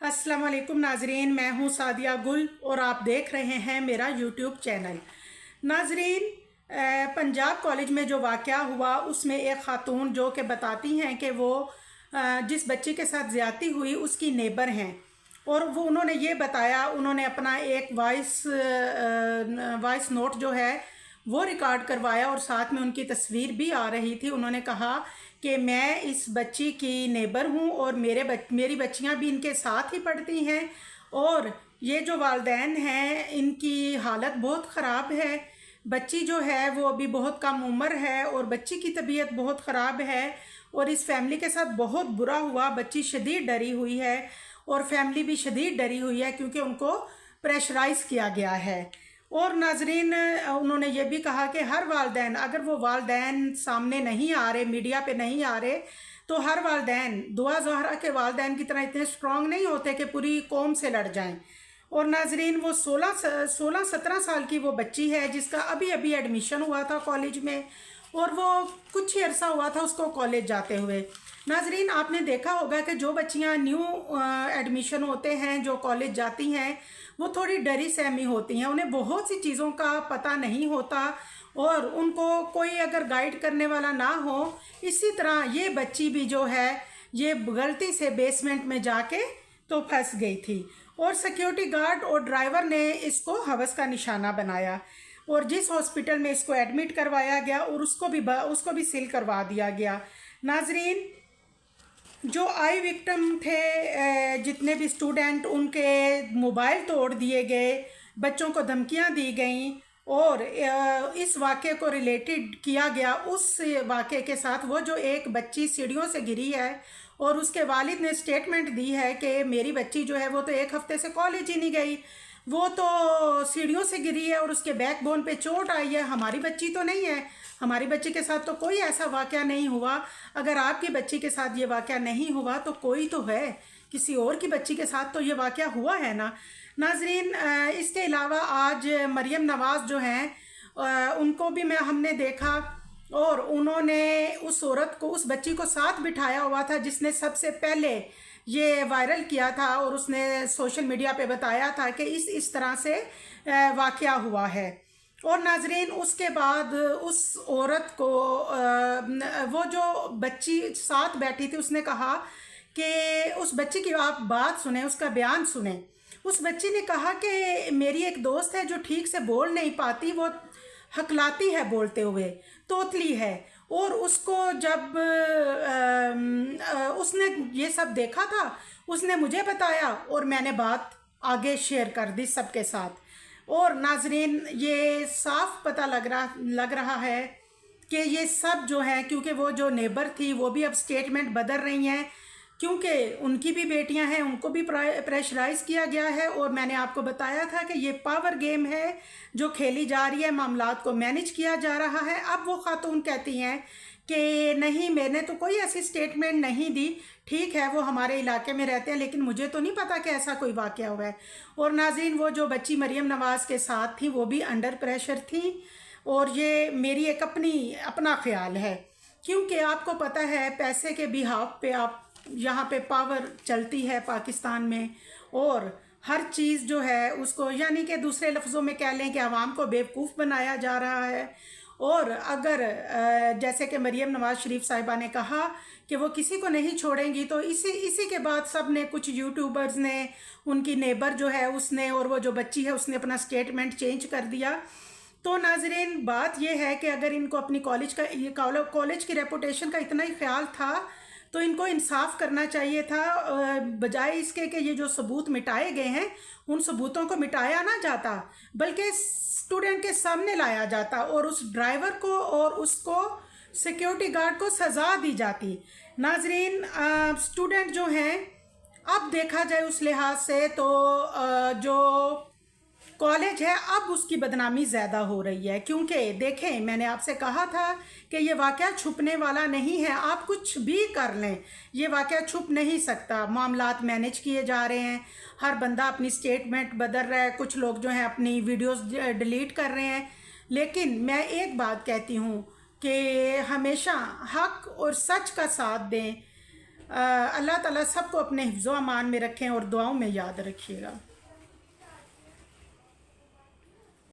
अस्सलाम वालेकुम नाजरीन, मैं हूं सादिया गुल और आप देख रहे हैं मेरा यूट्यूब चैनल। नाजरीन, पंजाब कॉलेज में जो वाक़या हुआ उसमें एक ख़ातून जो कि बताती हैं कि वो जिस बच्ची के साथ ज़्यादती हुई उसकी नेबर हैं और वो उन्होंने ये बताया, उन्होंने अपना एक वॉइस नोट जो है वो रिकॉर्ड करवाया और साथ में उनकी तस्वीर भी आ रही थी। उन्होंने कहा कि मैं इस बच्ची की नेबर हूँ और मेरी बच्चियाँ भी इनके साथ ही पढ़ती हैं और ये जो वालदैन हैं इनकी हालत बहुत ख़राब है। बच्ची जो है वो अभी बहुत कम उम्र है और बच्ची की तबीयत बहुत ख़राब है और इस फैमिली के साथ बहुत बुरा हुआ। बच्ची शदीद डरी हुई है और फैमिली भी शदीद डरी हुई है क्योंकि उनको प्रेशराइज़ किया गया है। और नाजरीन, उन्होंने ये भी कहा कि हर वालदैन, अगर वो वालदैन सामने नहीं आ रहे, मीडिया पे नहीं आ रहे, तो हर वालदैन दुआ ज़हरा के वालदैन की तरह इतने स्ट्रॉन्ग नहीं होते कि पूरी कौम से लड़ जाएं। और नाजरीन, वो 16-17 साल की वो बच्ची है जिसका अभी अभी एडमिशन हुआ था कॉलेज में और वो कुछ ही अरसा हुआ था उसको कॉलेज जाते हुए। नाजरीन, आपने देखा होगा कि जो बच्चियां न्यू एडमिशन होते हैं, जो कॉलेज जाती हैं, वो थोड़ी डरी सहमी होती हैं, उन्हें बहुत सी चीज़ों का पता नहीं होता और उनको कोई अगर गाइड करने वाला ना हो। इसी तरह ये बच्ची भी जो है ये गलती से बेसमेंट में जाके तो फंस गई थी और सिक्योरिटी गार्ड और ड्राइवर ने इसको हवस का निशाना बनाया और जिस हॉस्पिटल में इसको एडमिट करवाया गया और उसको भी सील करवा दिया गया। नाजरीन, जो आई विक्टिम थे, जितने भी स्टूडेंट, उनके मोबाइल तोड़ दिए गए, बच्चों को धमकियां दी गईं और इस वाक़े को रिलेटेड किया गया उस वाक़े के साथ। वो जो एक बच्ची सीढ़ियों से गिरी है और उसके वालिद ने स्टेटमेंट दी है कि मेरी बच्ची जो है वो तो एक हफ़्ते से कॉलेज ही नहीं गई, वो तो सीढ़ियों से गिरी है और उसके बैकबोन पे चोट आई है, हमारी बच्ची तो नहीं है, हमारी बच्ची के साथ तो कोई ऐसा वाक़या नहीं हुआ। अगर आपकी बच्ची के साथ ये वाक़या नहीं हुआ तो कोई तो है, किसी और की बच्ची के साथ तो ये वाक़या हुआ है ना। नाजरीन, इसके अलावा आज मरियम नवाज़ जो हैं उनको भी हमने देखा और उन्होंने उस औरत को, उस बच्ची को साथ बिठाया हुआ था जिसने सबसे पहले ये वायरल किया था और उसने सोशल मीडिया पे बताया था कि इस तरह से वाक़या हुआ है। और नाजरीन, उसके बाद उस औरत को वो जो बच्ची साथ बैठी थी उसने कहा कि उस बच्ची की आप बात सुने, उसका बयान सुने। उस बच्ची ने कहा कि मेरी एक दोस्त है जो ठीक से बोल नहीं पाती, वो हकलाती है बोलते हुए, तोतली है, और उसको जब उसने ये सब देखा था उसने मुझे बताया और मैंने बात आगे शेयर कर दी सबके साथ। और नाजरीन, ये साफ पता लग रहा है कि ये सब जो है, क्योंकि वो जो नेबर थी वो भी अब स्टेटमेंट बदल रही हैं क्योंकि उनकी भी बेटियां हैं, उनको भी प्रेशराइज़ किया गया है। और मैंने आपको बताया था कि ये पावर गेम है जो खेली जा रही है, मामलात को मैनेज किया जा रहा है। अब वो खातून कहती हैं कि नहीं, मैंने तो कोई ऐसी स्टेटमेंट नहीं दी, ठीक है वो हमारे इलाके में रहते हैं लेकिन मुझे तो नहीं पता कि ऐसा कोई वाक़या हुआ है। और नाज़रीन, वो जो बच्ची मरियम नवाज़ के साथ थी वो भी अंडर प्रेशर थी और ये मेरी एक अपना ख्याल है क्योंकि आपको पता है पैसे के बिहाफ पे आप यहाँ पे पावर चलती है पाकिस्तान में और हर चीज़ जो है उसको, यानी कि दूसरे लफ्ज़ों में कह लें कि आवाम को बेवकूफ़ बनाया जा रहा है। और अगर जैसे कि मरियम नवाज़ शरीफ साहिबा ने कहा कि वो किसी को नहीं छोड़ेंगी, तो इसी के बाद सब ने, कुछ यूट्यूबर्स ने, उनकी नेबर जो है उसने, और वो जो बच्ची है उसने अपना स्टेटमेंट चेंज कर दिया। तो नाजरीन, बात यह है कि अगर इनको अपनी कॉलेज की रेपुटेशन का इतना ही ख्याल था तो इनको इंसाफ करना चाहिए था, बजाय इसके कि ये जो सबूत मिटाए गए हैं उन सबूतों को मिटाया ना जाता बल्कि स्टूडेंट के सामने लाया जाता और उस ड्राइवर को और उसको सिक्योरिटी गार्ड को सज़ा दी जाती। नाजरीन, स्टूडेंट जो हैं, अब देखा जाए उस लिहाज से तो जो कॉलेज है अब उसकी बदनामी ज़्यादा हो रही है क्योंकि देखें, मैंने आपसे कहा था कि ये वाक़या छुपने वाला नहीं है, आप कुछ भी कर लें ये वाक़या छुप नहीं सकता। मामलात मैनेज किए जा रहे हैं, हर बंदा अपनी स्टेटमेंट बदल रहा है, कुछ लोग जो हैं अपनी वीडियोस डिलीट कर रहे हैं। लेकिन मैं एक बात कहती हूँ कि हमेशा हक और सच का साथ दें। اللہ تعالیٰ سب کو اپنے حفظ و امان میں رکھیں اور دعاؤں میں یاد رکھیے گا.